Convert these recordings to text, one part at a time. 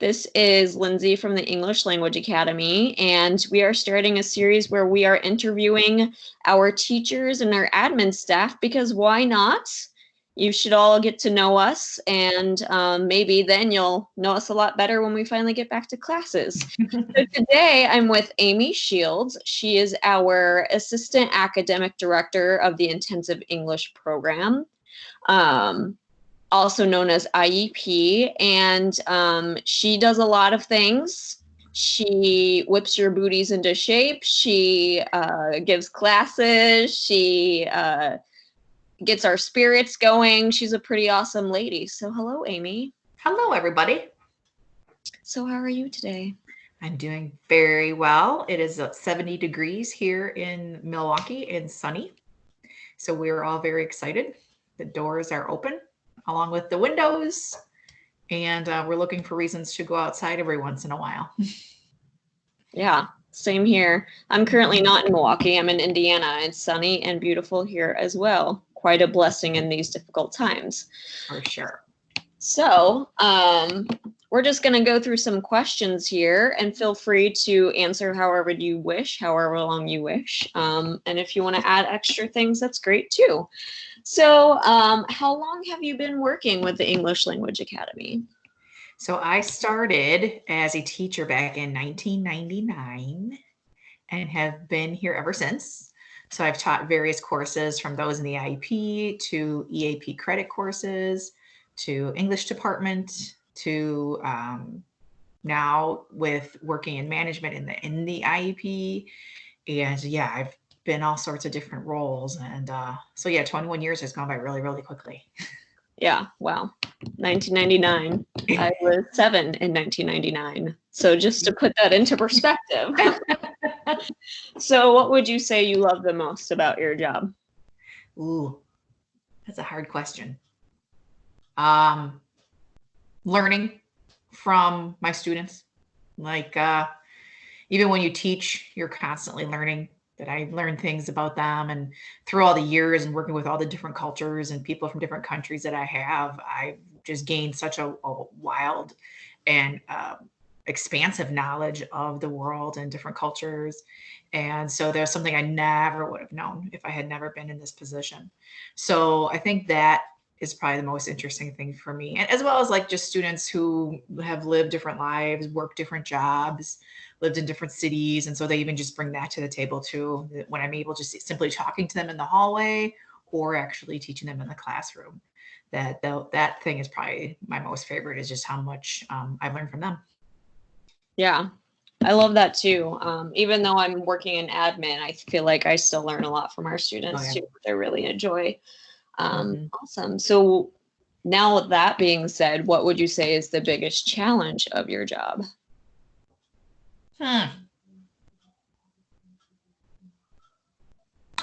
This is Lindsey from the English Language Academy, and we are starting a series where we are interviewing our teachers and our admin staff, because why not? You should all get to know us, and maybe then you'll know us a lot better when we finally get back to classes. So today I'm with Amy Shields. She is our Assistant Academic Director of the Intensive English Program. Also known as IEP, and she does a lot of things. She whips your booties into shape. She gives classes. She gets our spirits going. She's a pretty awesome lady. So hello, Amy. Hello, everybody. So how are you today? I'm doing very well. It is 70 degrees here in Milwaukee and sunny. So we're all very excited. The doors are open along with the windows, and we're looking for reasons to go outside every once in a while. Yeah, same here. I'm currently not in Milwaukee. I'm in Indiana. It's sunny and beautiful here as well. Quite a blessing in these difficult times. For sure. So we're just going to go through some questions here, and feel free to answer however you wish, however long you wish. And if you want to add extra things, that's great too. So how long have you been working with the English Language Academy? So I started as a teacher back in 1999 and have been here ever since. So I've taught various courses, from those in the IEP to EAP credit courses to English department to now with working in management in the IEP. And yeah, I've been all sorts of different roles. And so yeah, 21 years has gone by really, really quickly. Yeah, wow. 1999. I was 7 in 1999. So just to put that into perspective. So what would you say you love the most about your job? Ooh, that's a hard question. Learning from my students. Like even when you teach, you're constantly learning. That I learned things about them, and through all the years and working with all the different cultures and people from different countries that I have, I've just gained such a wild and expansive knowledge of the world and different cultures. And so there's something I never would have known if I had never been in this position. So I think that is probably the most interesting thing for me. And as well as like just students who have lived different lives, worked different jobs, lived in different cities. And so they even just bring that to the table too, when I'm able just simply talking to them in the hallway or actually teaching them in the classroom. That thing is probably my most favorite, is just how much I've learned from them. Yeah, I love that too. Even though I'm working in admin, I feel like I still learn a lot from our students too, which I really enjoy. Awesome. So now with that being said, what would you say is the biggest challenge of your job? I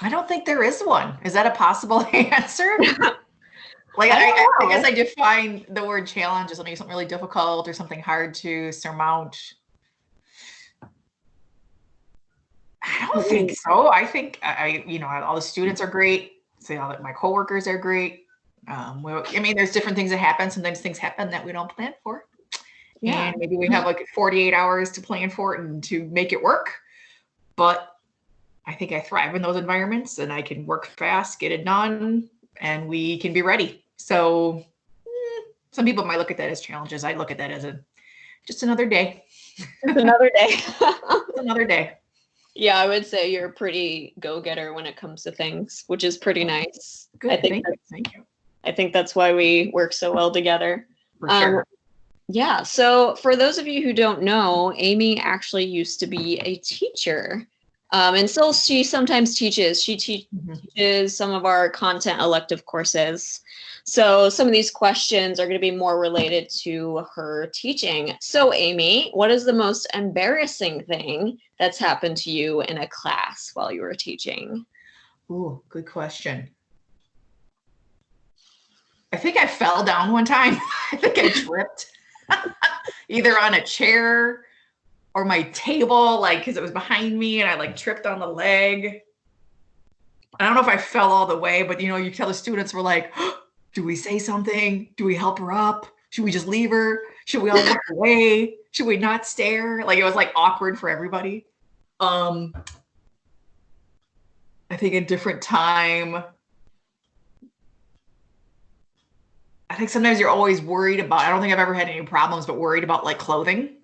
don't think there is one. Is that a possible answer? Like I guess I define the word challenge as something really difficult or something hard to surmount. I don't think so. I think all the students are great. So all my coworkers are great. There's different things that happen. Sometimes things happen that we don't plan for. Yeah. And maybe we have like 48 hours to plan for it and to make it work. But I think I thrive in those environments, and I can work fast, get it done, and we can be ready. So some people might look at that as challenges. I look at that as just another day. It's another day. It's another day. Yeah, I would say you're a pretty go-getter when it comes to things, which is pretty nice. Good. Thank you. I think that's why we work so well together. For sure. Yeah. So for those of you who don't know, Amy actually used to be a teacher. And still she sometimes teaches. She teaches some of our content elective courses. So some of these questions are going to be more related to her teaching. So Amy, what is the most embarrassing thing that's happened to you in a class while you were teaching? Ooh, good question. I think I fell down one time. I think I tripped either on a chair or my table, because it was behind me and I tripped on the leg. I don't know if I fell all the way, but you tell the students were like, do we say something? Do we help her up? Should we just leave her? Should we all look away? Should we not stare? Like, it was like awkward for everybody. I think a different time, I think sometimes you're always worried about, I don't think I've ever had any problems, but worried about like clothing,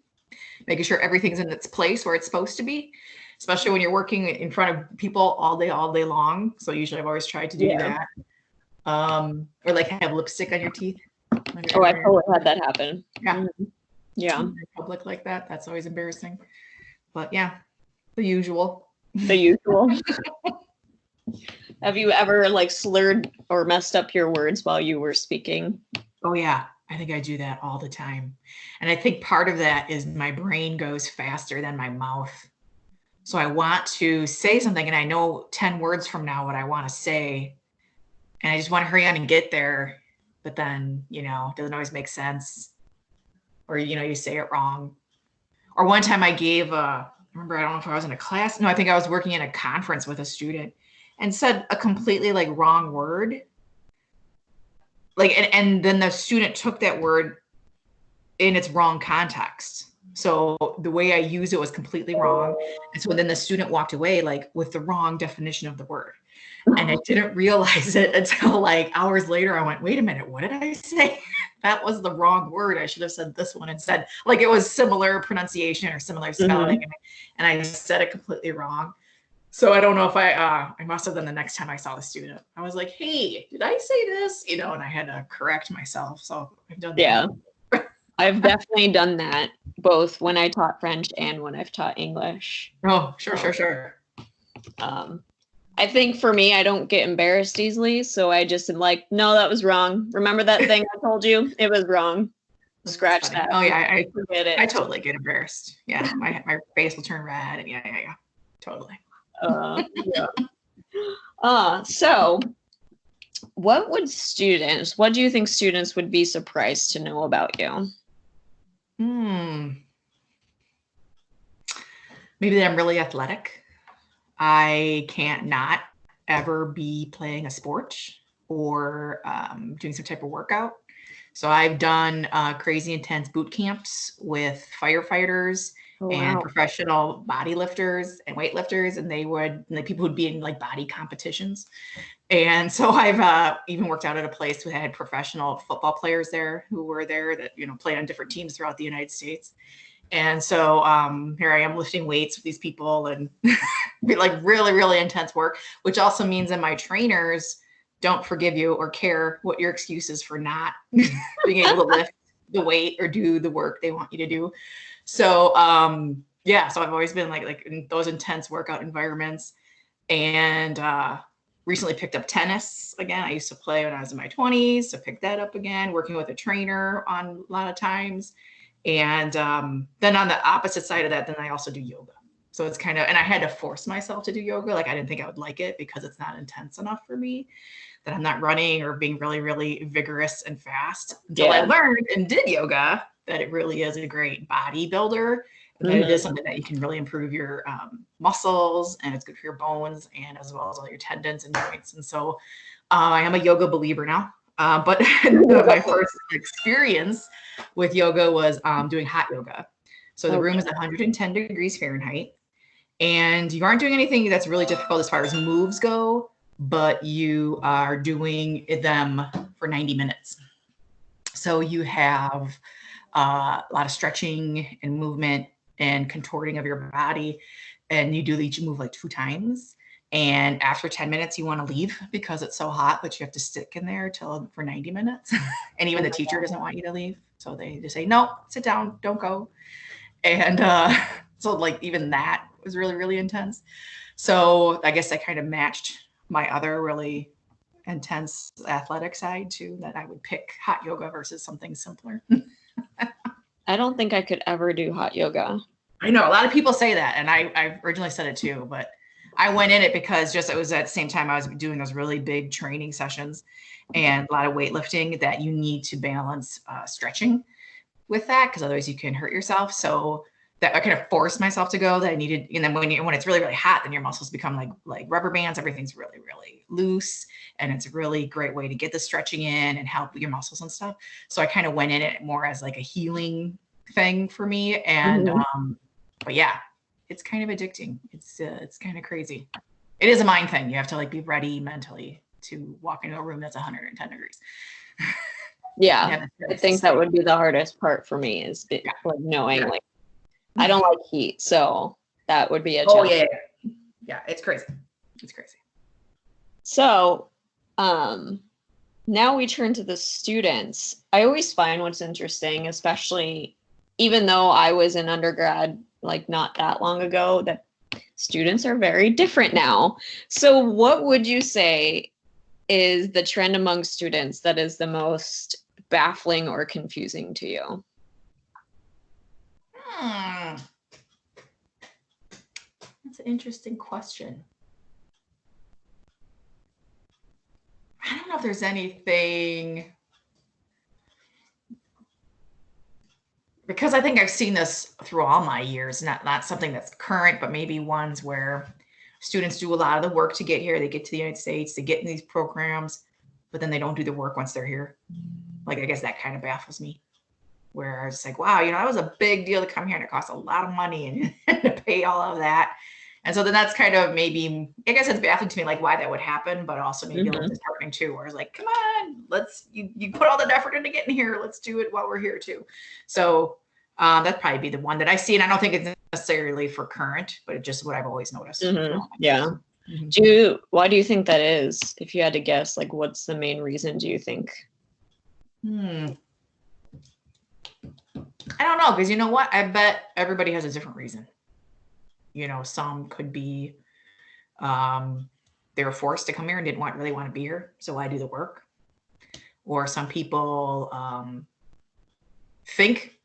making sure everything's in its place where it's supposed to be, especially when you're working in front of people all day long. So usually I've always tried to do that. Or like have lipstick on your teeth. Oh, I totally had that happen. Yeah. Yeah. In public like that. That's always embarrassing. But yeah, the usual. The usual. Have you ever like slurred or messed up your words while you were speaking? Oh yeah, I think I do that all the time. And I think part of that is my brain goes faster than my mouth. So I want to say something and I know 10 words from now what I want to say. And I just want to hurry on and get there. But then, it doesn't always make sense. Or, you say it wrong. Or one time I gave I don't know if I was in a class. No, I think I was working in a conference with a student and said a completely like wrong word. Like, and then the student took that word in its wrong context. So the way I used it was completely wrong. And so then the student walked away like with the wrong definition of the word. And I didn't realize it until like hours later. I went, wait a minute, what did I say? That was the wrong word. I should have said this one instead. Like it was similar pronunciation or similar spelling. And I said it completely wrong. So I don't know if I must have done the next time I saw the student. I was like, hey, did I say this? And I had to correct myself. So I've done that. Yeah. I've definitely done that both when I taught French and when I've taught English. Oh, sure. I think for me, I don't get embarrassed easily. So I just am like, no, that was wrong. Remember that thing I told you? It was wrong. Scratch that. Oh yeah, I forget it. I totally get embarrassed. Yeah, my face will turn red and yeah. Totally. So what do you think students would be surprised to know about you? Maybe that I'm really athletic. I can't not ever be playing a sport or doing some type of workout. So I've done crazy intense boot camps with firefighters and professional body lifters and weightlifters, and people would be in like body competitions. And so I've even worked out at a place that had professional football players there who were there that, play on different teams throughout the United States. And so here I am lifting weights with these people and be like really, really intense work, which also means that my trainers don't forgive you or care what your excuse is for not being able to lift the weight or do the work they want you to do. So so I've always been like in those intense workout environments, and recently picked up tennis again. I used to play when I was in my 20s, so picked that up again, working with a trainer on a lot of times. And then on the opposite side of that, then I also do yoga. So it's kind of, and I had to force myself to do yoga. Like I didn't think I would like it because it's not intense enough for me, that I'm not running or being really, really vigorous and fast until I learned and did yoga that it really is a great body builder. And that it is something that you can really improve your muscles, and it's good for your bones and as well as all your tendons and joints. And so I am a yoga believer now. But my first experience with yoga was doing hot yoga. So the room is 110 degrees Fahrenheit, and you aren't doing anything that's really difficult as far as moves go, but you are doing them for 90 minutes. So you have a lot of stretching and movement and contorting of your body, and you do each move like 2 times. And after 10 minutes, you want to leave because it's so hot, but you have to stick in there for 90 minutes. And even the teacher doesn't want you to leave. So they just say, no, sit down, don't go. And so like even that was really, really intense. So I guess I kind of matched my other really intense athletic side too, that I would pick hot yoga versus something simpler. I don't think I could ever do hot yoga. I know a lot of people say that. And I originally said it too, but I went in it because it was at the same time I was doing those really big training sessions and a lot of weightlifting that you need to balance stretching with that, because otherwise you can hurt yourself. So that I kind of forced myself to go that I needed. And then when it's really, really hot, then your muscles become like rubber bands. Everything's really, really loose. And it's a really great way to get the stretching in and help your muscles and stuff. So I kind of went in it more as like a healing thing for me. And, but yeah, it's kind of addicting. It's kind of crazy. It is a mind thing. You have to like be ready mentally to walk into a room that's 110 degrees. Yeah. I think that would be the hardest part for me is like knowing like, I don't like heat, so that would be a challenge. Yeah, it's crazy. It's crazy. So, now we turn to the students. I always find what's interesting, especially even though I was in undergrad like not that long ago, that students are very different now. So, what would you say is the trend among students that is the most baffling or confusing to you? That's an interesting question. I don't know if there's anything, because I think I've seen this through all my years, not something that's current, but maybe ones where students do a lot of the work to get here. They get to the United States, they get in these programs, but then they don't do the work once they're here. Like, I guess that kind of baffles me. Where I was like, wow, you know, that was a big deal to come here and it costs a lot of money and to pay all of that. And so then that's kind of maybe, I guess it's baffling to me, like why that would happen, but also maybe a little disheartening too, where it's like, come on, you put all the effort into getting here. Let's do it while we're here too. So that'd probably be the one that I see. And I don't think it's necessarily for current, but it's just what I've always noticed. Yeah. Why do you think that is? If you had to guess, like what's the main reason, do you think? I don't know, because you know what? I bet everybody has a different reason. You know, some could be they were forced to come here and didn't really want to be here, so why do the work? Or some people think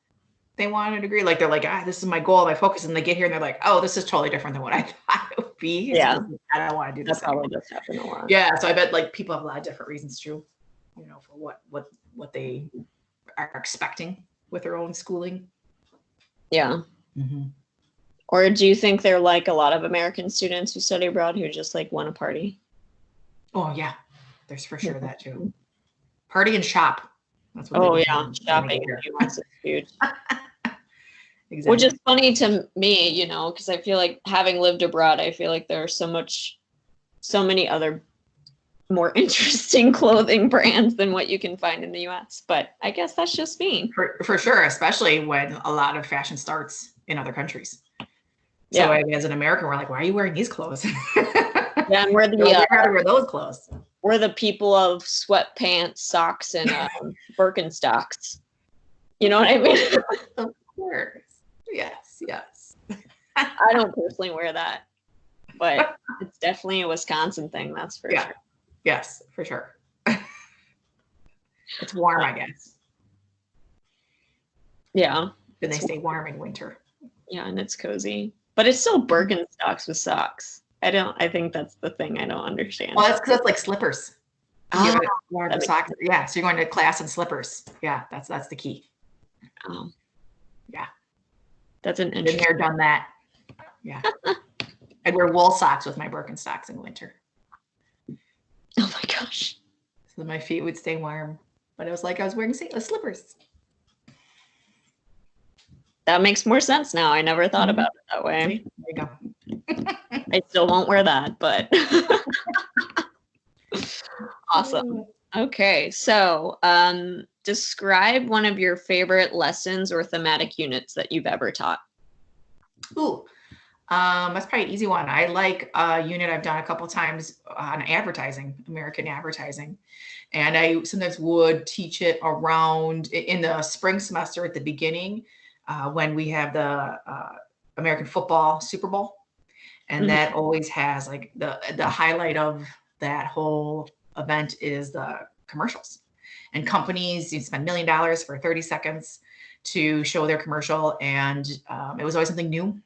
they want a degree, like they're like, this is my goal, my focus, and they get here and they're like, oh, this is totally different than what I thought it would be. Yeah, I don't want to do this. That probably does happen a lot. Yeah, so I bet like people have a lot of different reasons too. You know, for what they are expecting with their own schooling. Yeah. Or do you think they're like a lot of American students who study abroad who just like want to party? Oh yeah, there's for sure that too. Party and shop. That's what shopping in the US is huge. Exactly. Which is funny to me, you know, because I feel like having lived abroad, I feel like there are so many other more interesting clothing brands than what you can find in the US. But I guess that's just me. For sure, especially when a lot of fashion starts in other countries. So as an American, we're like, why are you wearing these clothes? Yeah, and we're wear those clothes. We're the people of sweatpants, socks, and Birkenstocks. You know what I mean? Of course. Yes. I don't personally wear that, but it's definitely a Wisconsin thing. That's for sure. Yes, for sure. It's warm, I guess. Yeah. And they stay warm in winter. Yeah, and it's cozy. But it's still Birkenstocks with socks. I think that's the thing I don't understand. Well, that's because it's like slippers. Socks. Yeah, so you're going to class in slippers. Yeah, that's the key. Oh. Yeah. That's an interesting. Been there, done that. Yeah. I'd wear wool socks with my Birkenstocks in winter. Oh my gosh. So my feet would stay warm. But it was like I was wearing slippers. That makes more sense now. I never thought about it that way. There you go. I still won't wear that, but awesome. Okay, so describe one of your favorite lessons or thematic units that you've ever taught. Ooh, that's probably an easy one. I like a unit I've done a couple times on advertising, American advertising. And I sometimes would teach it around in the spring semester at the beginning when we have the American football Super Bowl. And that always has like the highlight of that whole event is the commercials. And companies, you spend $1 million for 30 seconds to show their commercial. And it was always something new,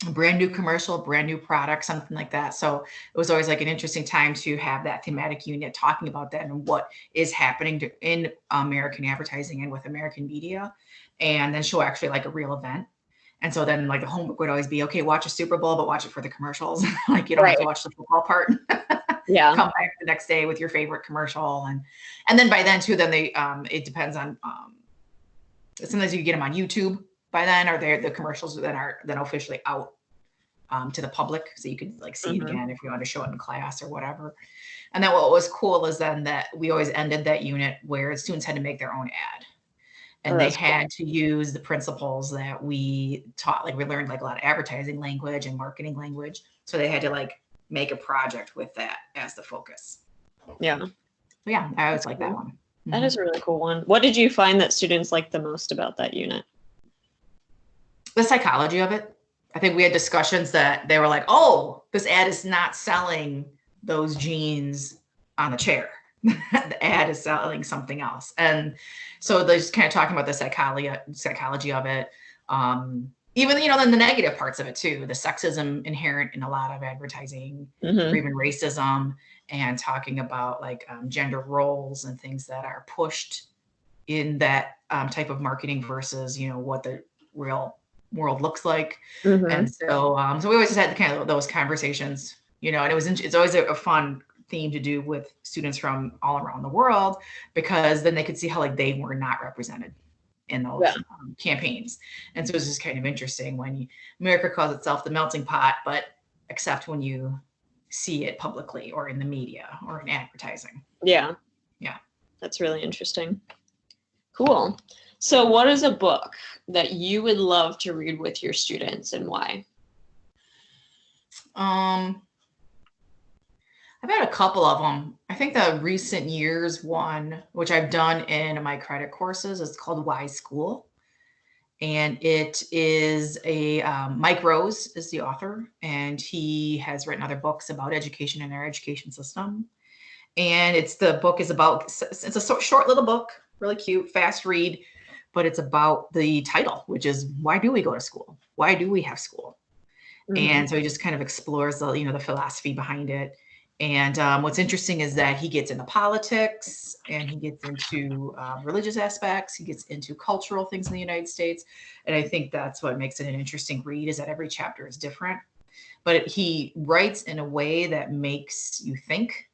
a brand new commercial, brand new product, something like that. So it was always like an interesting time to have that thematic unit talking about that and what is happening in American advertising and with American media, and then show actually like a real event. And so then like the homework would always be, okay, watch a Super Bowl, but watch it for the commercials. Like you don't have to Right. watch the football part. Yeah. Come back the next day with your favorite commercial. And then by then too, then they, it depends on, sometimes you get them on YouTube by then, or the commercials then are then officially out to the public. So you could like see it again if you want to show it in class or whatever. And then what was cool is then that we always ended that unit where students had to make their own ad. And they had to use the principles that we taught. Like we learned like a lot of advertising language and marketing language. So they had to like make a project with that as the focus. Yeah. But yeah, I always like that one. That is a really cool one. What did you find that students liked the most about that unit? The psychology of it. I think we had discussions that they were like, oh, this ad is not selling those jeans on the chair. The ad is selling something else. And so they're just kind of talking about the psychology of it. Even, then the negative parts of it too, the sexism inherent in a lot of advertising, or even racism, and talking about like gender roles and things that are pushed in that type of marketing versus, what the real world looks like. And so, so we always just had kind of those conversations, and it's always a fun theme to do with students from all around the world, because then they could see how like they were not represented in those campaigns. And so it's just kind of interesting when America calls itself the melting pot, but except when you see it publicly or in the media or in advertising. Yeah. That's really interesting. Cool. So what is a book that you would love to read with your students and why? I've had a couple of them. I think the recent years one, which I've done in my credit courses, is called Why School. And it is Mike Rose is the author, and he has written other books about education and our education system. And it's a short little book, really cute, fast read, but it's about the title, which is why do we go to school? Why do we have school? And so he just kind of explores the philosophy behind it. And what's interesting is that he gets into politics, and he gets into religious aspects. He gets into cultural things in the United States. And I think that's what makes it an interesting read, is that every chapter is different. But he writes in a way that makes you think,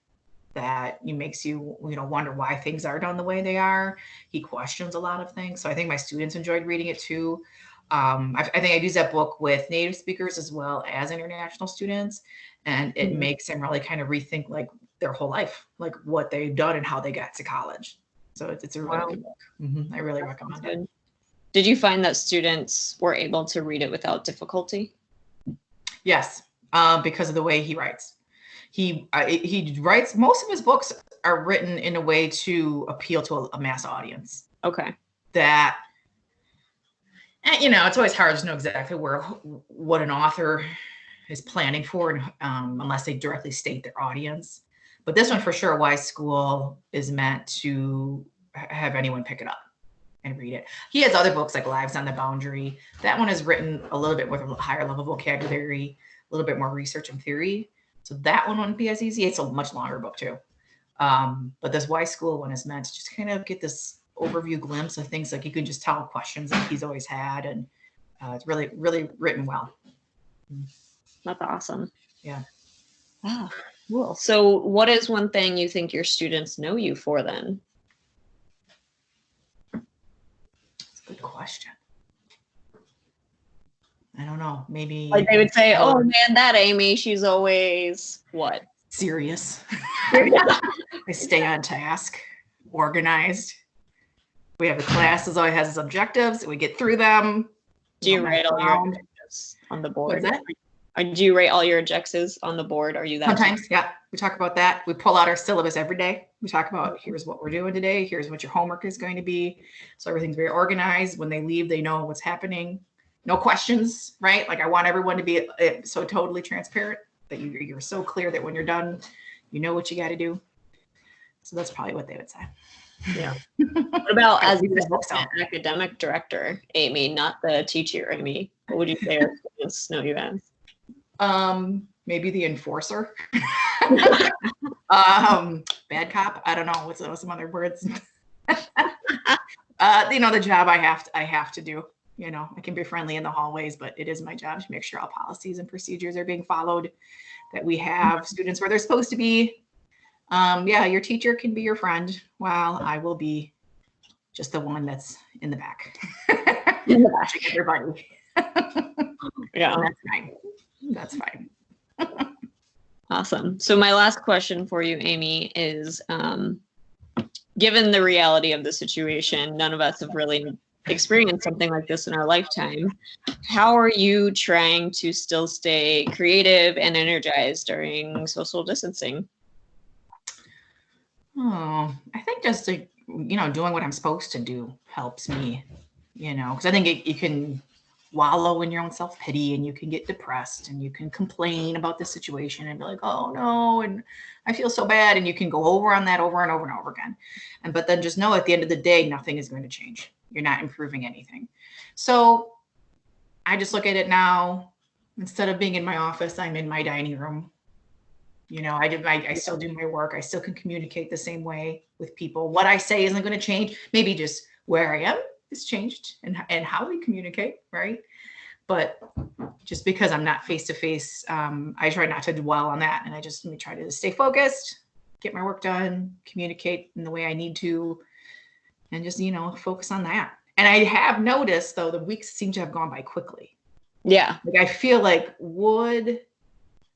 that makes you, wonder why things are done the way they are. He questions a lot of things. So I think my students enjoyed reading it too. I think I use that book with native speakers as well as international students. And it makes them really kind of rethink like their whole life, like what they've done and how they got to college. So it's a really good book. I really recommend it. Did you find that students were able to read it without difficulty? Yes, because of the way he writes. He writes, most of his books are written in a way to appeal to a mass audience. Okay. That, it's always hard to know exactly what an author is planning for, unless they directly state their audience. But this one for sure, Why School, is meant to have anyone pick it up and read it. He has other books like Lives on the Boundary. That one is written a little bit with a higher level vocabulary, a little bit more research and theory. So that one wouldn't be as easy. It's a much longer book too. But this Why School one is meant to just kind of get this overview glimpse of things, like you can just tell questions that he's always had. And it's really, really written well. That's awesome. Yeah. Ah, cool. So what is one thing you think your students know you for then? That's a good question. I don't know. Maybe like they would say, oh man, that Amy, she's always what? Serious. I stay on task, organized. We have the classes always has its objectives. We get through them. Do you write all your objectives on the board? What's that? Do you rate all your objectives on the board? Are you that? Sometimes, yeah. We talk about that. We pull out our syllabus every day. We talk about, here's what we're doing today. Here's what your homework is going to be. So everything's very organized. When they leave, they know what's happening. No questions, right? Like I want everyone to be so totally transparent that you're so clear that when you're done, you know what you got to do. So that's probably what they would say. Yeah. What about as the academic director, Amy, not the teacher, Amy? What would you say our students know you as? Maybe the enforcer. Bad cop. I don't know. What's some other words? The job I have to do. I can be friendly in the hallways, but it is my job to make sure all policies and procedures are being followed, that we have students where they're supposed to be. Yeah, your teacher can be your friend, while I will be just the one that's in the back watching everybody. Yeah. And that's fine. That's fine. Awesome. So my last question for you, Amy, is given the reality of the situation, none of us have really experienced something like this in our lifetime. How are you trying to still stay creative and energized during social distancing? Oh, I think just doing what I'm supposed to do helps me, because I think you can wallow in your own self-pity, and you can get depressed, and you can complain about the situation and be like, oh no, and I feel so bad. And you can go over on that over and over and over again. But then just know at the end of the day, nothing is going to change. You're not improving anything. So I just look at it now, instead of being in my office, I'm in my dining room. I still do my work. I still can communicate the same way with people. What I say isn't going to change. Maybe just where I am is changed, and how we communicate, right? But just because I'm not face to face, I try not to dwell on that, and I just try to stay focused, get my work done, communicate in the way I need to, and just focus on that. And I have noticed, though, the weeks seem to have gone by quickly. Yeah. Like, I feel like what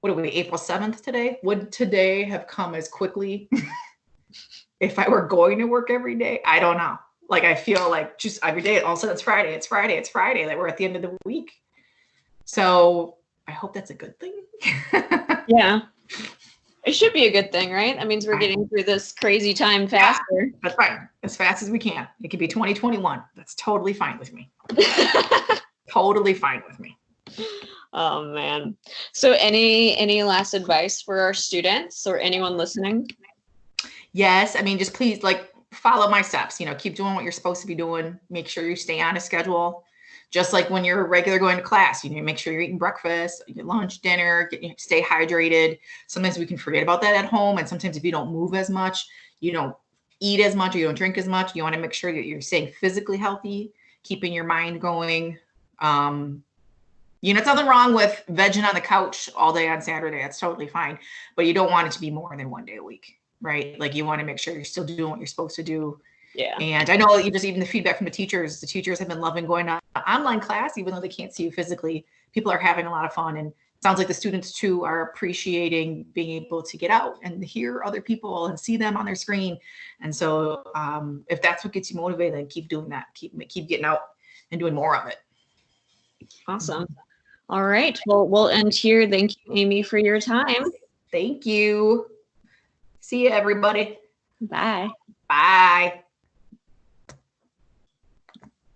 are we, April 7th today? Would today have come as quickly if I were going to work every day? I don't know. Like, I feel like just every day, all of a sudden it's Friday, like we're at the end of the week. So I hope that's a good thing. Yeah. It should be a good thing, right? That means we're getting through this crazy time faster. Yeah, that's fine. As fast as we can. It could be 2021. That's totally fine with me. Totally fine with me. Oh man. So any last advice for our students or anyone listening? Yes. Just please, follow my steps, keep doing what you're supposed to be doing. Make sure you stay on a schedule. Just like when you're regular going to class, make sure you're eating breakfast, your lunch, dinner, stay hydrated. Sometimes we can forget about that at home. And sometimes if you don't move as much, you don't eat as much, or you don't drink as much, you want to make sure that you're staying physically healthy, keeping your mind going. It's nothing wrong with vegging on the couch all day on Saturday. That's totally fine. But you don't want it to be more than one day a week, right? Like, you want to make sure you're still doing what you're supposed to do. Yeah. And I know even the feedback from the teachers have been loving going on online class, even though they can't see you physically. People are having a lot of fun. And it sounds like the students too are appreciating being able to get out and hear other people and see them on their screen. And so if that's what gets you motivated, then keep doing that. Keep getting out and doing more of it. Awesome. All right. Well, we'll end here. Thank you, Amy, for your time. Thank you. See you, everybody. Bye. Bye.